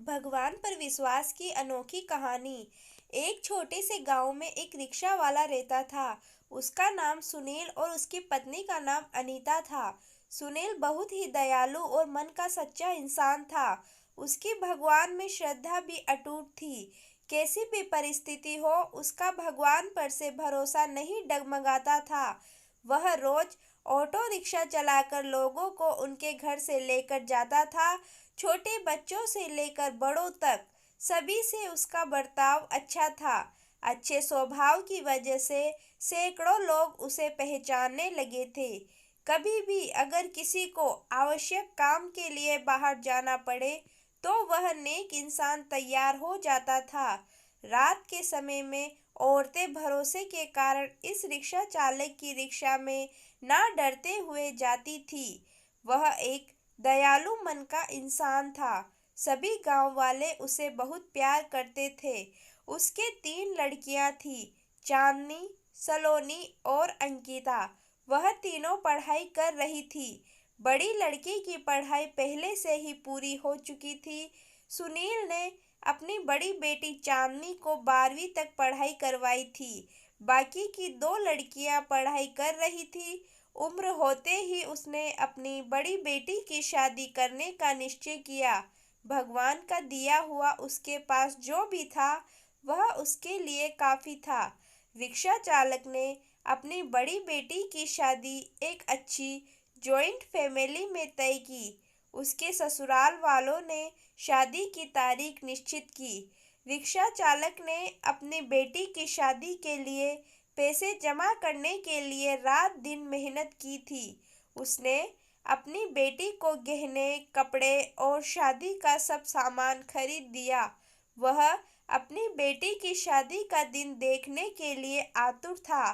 भगवान पर विश्वास की अनोखी कहानी। एक छोटे से गांव में एक रिक्शा वाला रहता था। उसका नाम सुनील और उसकी पत्नी का नाम अनीता था। सुनील बहुत ही दयालु और मन का सच्चा इंसान था। उसकी भगवान में श्रद्धा भी अटूट थी। कैसी भी परिस्थिति हो, उसका भगवान पर से भरोसा नहीं डगमगाता था। वह रोज ऑटो रिक्शा चलाकर लोगों को उनके घर से लेकर जाता था। छोटे बच्चों से लेकर बड़ों तक सभी से उसका बर्ताव अच्छा था। अच्छे स्वभाव की वजह से सैकड़ों लोग उसे पहचानने लगे थे। कभी भी अगर किसी को आवश्यक काम के लिए बाहर जाना पड़े तो वह नेक इंसान तैयार हो जाता था। रात के समय में औरतें भरोसे के कारण इस रिक्शा चालक की रिक्शा में ना डरते हुए जाती थी। वह एक दयालु मन का इंसान था। सभी गांव वाले उसे बहुत प्यार करते थे। उसके तीन लड़कियां थी, चांदनी, सलोनी और अंकिता। वह तीनों पढ़ाई कर रही थी। बड़ी लड़की की पढ़ाई पहले से ही पूरी हो चुकी थी। सुनील ने अपनी बड़ी बेटी चांदनी को 12वीं तक पढ़ाई करवाई थी। बाकी की दो लड़कियां पढ़ाई कर रही थी। उम्र होते ही उसने अपनी बड़ी बेटी की शादी करने का निश्चय किया। भगवान का दिया हुआ उसके पास जो भी था वह उसके लिए काफी था। रिक्शा चालक ने अपनी बड़ी बेटी की शादी एक अच्छी जॉइंट फैमिली में तय की। उसके ससुराल वालों ने शादी की तारीख निश्चित की। रिक्शा चालक ने अपनी बेटी की शादी के लिए पैसे जमा करने के लिए रात दिन मेहनत की थी। उसने अपनी बेटी को गहने, कपड़े और शादी का सब सामान खरीद दिया। वह अपनी बेटी की शादी का दिन देखने के लिए आतुर था।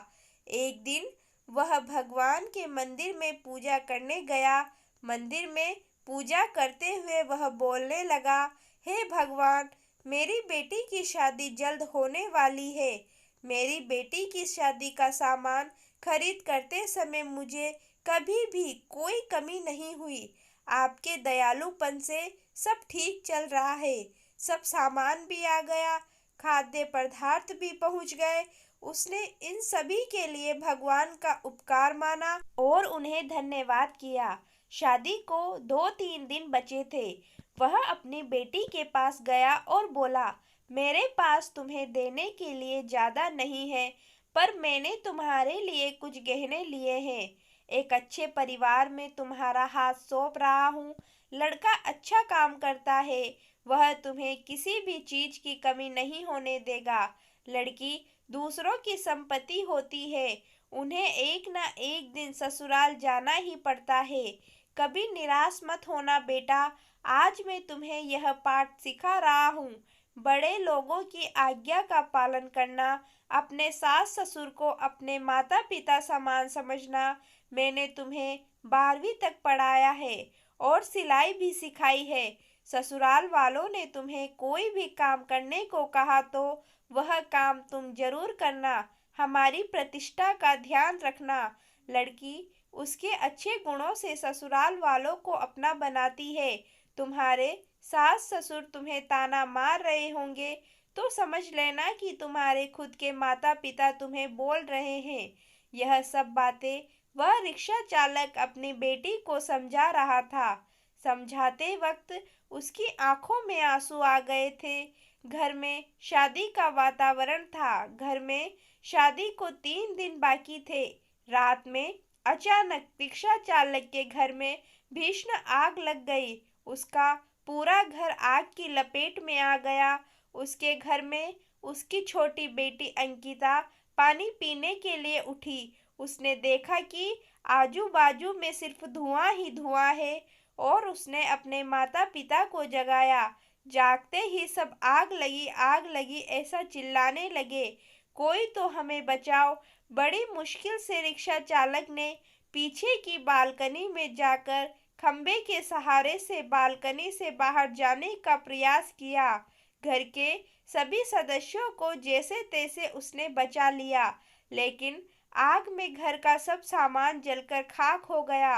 एक दिन वह भगवान के मंदिर में पूजा करने गया। मंदिर में पूजा करते हुए वह बोलने लगा, हे भगवान, मेरी बेटी की शादी जल्द होने वाली है। मेरी बेटी की शादी का सामान खरीद करते समय मुझे कभी भी कोई कमी नहीं हुई। आपके दयालुपन से सब ठीक चल रहा है। सब सामान भी आ गया, खाद्य पदार्थ भी पहुंच गए। उसने इन सभी के लिए भगवान का उपकार माना और उन्हें धन्यवाद किया। शादी को 2-3 दिन बचे थे। वह अपनी बेटी के पास गया और बोला, मेरे पास तुम्हें देने के लिए ज्यादा नहीं है, पर मैंने तुम्हारे लिए कुछ गहने लिए हैं। एक अच्छे परिवार में तुम्हारा हाथ सौंप रहा हूँ। लड़का अच्छा काम करता है। वह तुम्हें किसी भी चीज की कमी नहीं होने देगा। लड़की दूसरों की संपत्ति होती है। उन्हें एक ना एक दिन ससुराल जाना ही पड़ता है। कभी निराश मत होना बेटा। आज मैं तुम्हें यह पाठ सिखा रहा हूँ। बड़े लोगों की आज्ञा का पालन करना, अपने सास ससुर को अपने माता पिता समान समझना। मैंने तुम्हें 12वीं तक पढ़ाया है और सिलाई भी सिखाई है। ससुराल वालों ने तुम्हें कोई भी काम करने को कहा तो वह काम तुम जरूर करना। हमारी प्रतिष्ठा का ध्यान रखना। लड़की उसके अच्छे गुणों से ससुराल वालों को अपना बनाती है। तुम्हारे सास ससुर तुम्हें ताना मार रहे होंगे तो समझ लेना कि तुम्हारे खुद के माता पिता तुम्हें बोल रहे हैं। यह सब बातें वह रिक्शा चालक अपनी बेटी को समझा रहा था। समझाते वक्त उसकी आंखों में आंसू आ गए थे। घर में शादी का वातावरण था। घर में शादी को 3 दिन बाकी थे। रात में अचानक रिक्शा चालक के घर में भीषण आग लग गई। उसका पूरा घर आग की लपेट में आ गया। उसके घर में उसकी छोटी बेटी अंकिता पानी पीने के लिए उठी। उसने देखा कि आजू बाजू में सिर्फ धुआं ही धुआं है और उसने अपने माता पिता को जगाया। जागते ही सब आग लगी ऐसा चिल्लाने लगे, कोई तो हमें बचाओ। बड़ी मुश्किल से रिक्शा चालक ने पीछे की बालकनी में जाकर खंबे के सहारे से बालकनी से बाहर जाने का प्रयास किया। घर के सभी सदस्यों को जैसे तैसे उसने बचा लिया, लेकिन आग में घर का सब सामान जलकर खाक हो गया।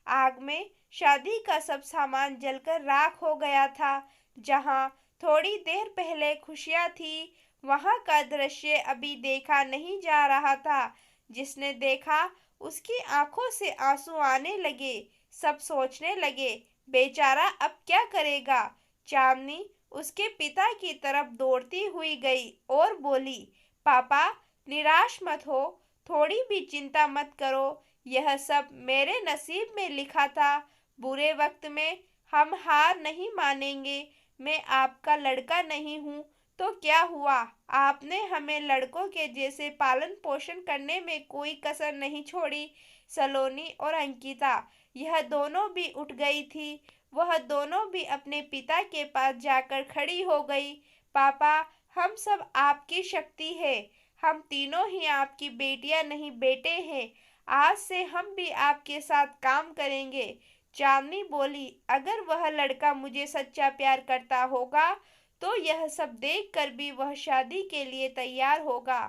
आग में शादी का सब सामान जलकर राख हो गया था। जहाँ थोड़ी देर पहले खुशियाँ थी, वहाँ का दृश्य अभी देखा नहीं जा रहा था। जिसने देखा उसकी आंखों से आंसू आने लगे। सब सोचने लगे, बेचारा अब क्या करेगा। चांदनी उसके पिता की तरफ दौड़ती हुई गई और बोली, पापा, निराश मत हो, थोड़ी भी चिंता मत करो, यह सब मेरे नसीब में लिखा था। बुरे वक्त में हम हार नहीं मानेंगे। मैं आपका लड़का नहीं हूँ तो क्या हुआ, आपने हमें लड़कों के जैसे पालन पोषण करने में कोई कसर नहीं छोड़ी। सलोनी और अंकिता यह दोनों भी उठ गई थी। वह दोनों भी अपने पिता के पास जाकर खड़ी हो गई। पापा, हम सब आपकी शक्ति है। हम तीनों ही आपकी बेटियां नहीं बेटे हैं। आज से हम भी आपके साथ काम करेंगे। चांदनी बोली, अगर वह लड़का मुझे सच्चा प्यार करता होगा तो यह सब देखकर भी वह शादी के लिए तैयार होगा।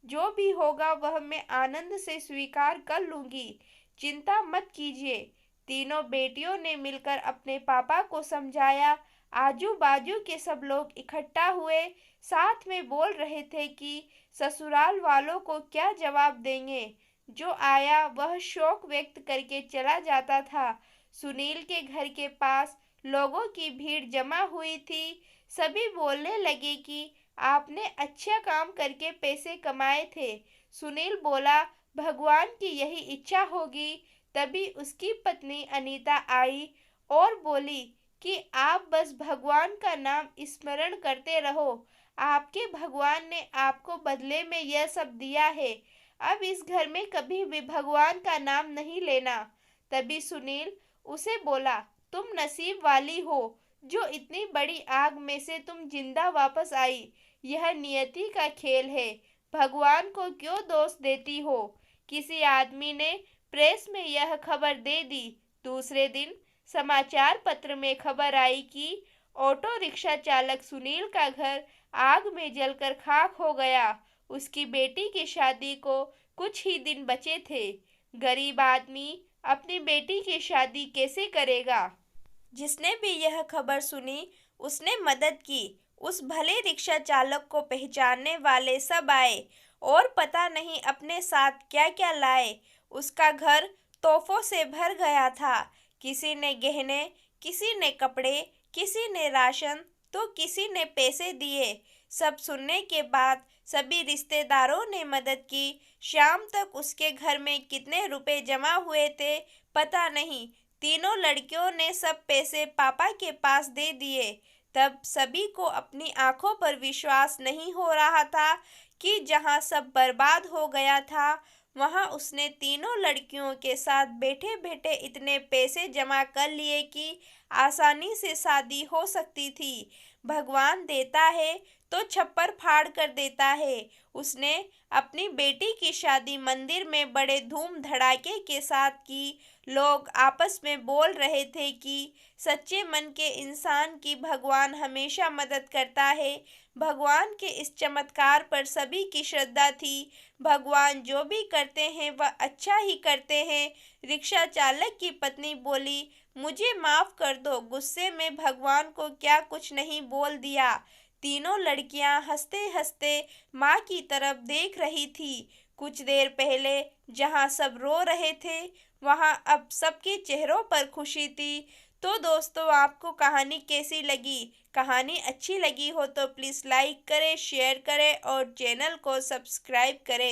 जो भी होगा वह मैं आनंद से स्वीकार कर लूंगी। चिंता मत कीजिए। तीनों बेटियों ने मिलकर अपने पापा को समझाया। आजू बाजू के सब लोग इकट्ठा हुए, साथ में बोल रहे थे कि ससुराल वालों को क्या जवाब देंगे। जो आया वह शोक व्यक्त करके चला जाता था। सुनील के घर के पास लोगों की भीड़ जमा हुई थी। सभी बोलने लगे कि आपने अच्छा काम करके पैसे कमाए थे। सुनील बोला, भगवान की यही इच्छा होगी। तभी उसकी पत्नी अनीता आई और बोली कि आप बस भगवान का नाम स्मरण करते रहो। आपके भगवान ने आपको बदले में यह सब दिया है। अब इस घर में कभी भी भगवान का नाम नहीं लेना। तभी सुनील उसे बोला, तुम नसीब वाली हो जो इतनी बड़ी आग में से तुम जिंदा वापस आई। यह नियति का खेल है। भगवान को क्यों दोष देती हो। किसी आदमी ने प्रेस में यह खबर दे दी। दूसरे दिन समाचार पत्र में खबर आई कि ऑटो रिक्शा चालक सुनील का घर आग में जलकर खाक हो गया। उसकी बेटी की शादी को कुछ ही दिन बचे थे। गरीब आदमी अपनी बेटी की शादी कैसे करेगा। जिसने भी यह खबर सुनी उसने मदद की। उस भले रिक्शा चालक को पहचानने वाले सब आए और पता नहीं अपने साथ क्या क्या लाए। उसका घर तोहफों से भर गया था। किसी ने गहने, किसी ने कपड़े, किसी ने राशन तो किसी ने पैसे दिए। सब सुनने के बाद सभी रिश्तेदारों ने मदद की। शाम तक उसके घर में कितने रुपए जमा हुए थे पता नहीं। तीनों लड़कियों ने सब पैसे पापा के पास दे दिए। तब सभी को अपनी आंखों पर विश्वास नहीं हो रहा था कि जहां सब बर्बाद हो गया था वहां उसने तीनों लड़कियों के साथ बैठे बैठे इतने पैसे जमा कर लिए कि आसानी से शादी हो सकती थी। भगवान देता है तो छप्पर फाड़ कर देता है। उसने अपनी बेटी की शादी मंदिर में बड़े धूम धड़ाके के साथ की। लोग आपस में बोल रहे थे कि सच्चे मन के इंसान की भगवान हमेशा मदद करता है। भगवान के इस चमत्कार पर सभी की श्रद्धा थी। भगवान जो भी करते हैं वह अच्छा ही करते हैं। रिक्शा चालक की पत्नी बोली, मुझे माफ कर दो, गुस्से में भगवान को क्या कुछ नहीं बोल दिया। तीनों लड़कियां हंसते हंसते माँ की तरफ देख रही थी। कुछ देर पहले जहाँ सब रो रहे थे वहाँ अब सबके चेहरों पर खुशी थी। तो दोस्तों, आपको कहानी कैसी लगी? कहानी अच्छी लगी हो तो प्लीज़ लाइक करें, शेयर करें और चैनल को सब्सक्राइब करें।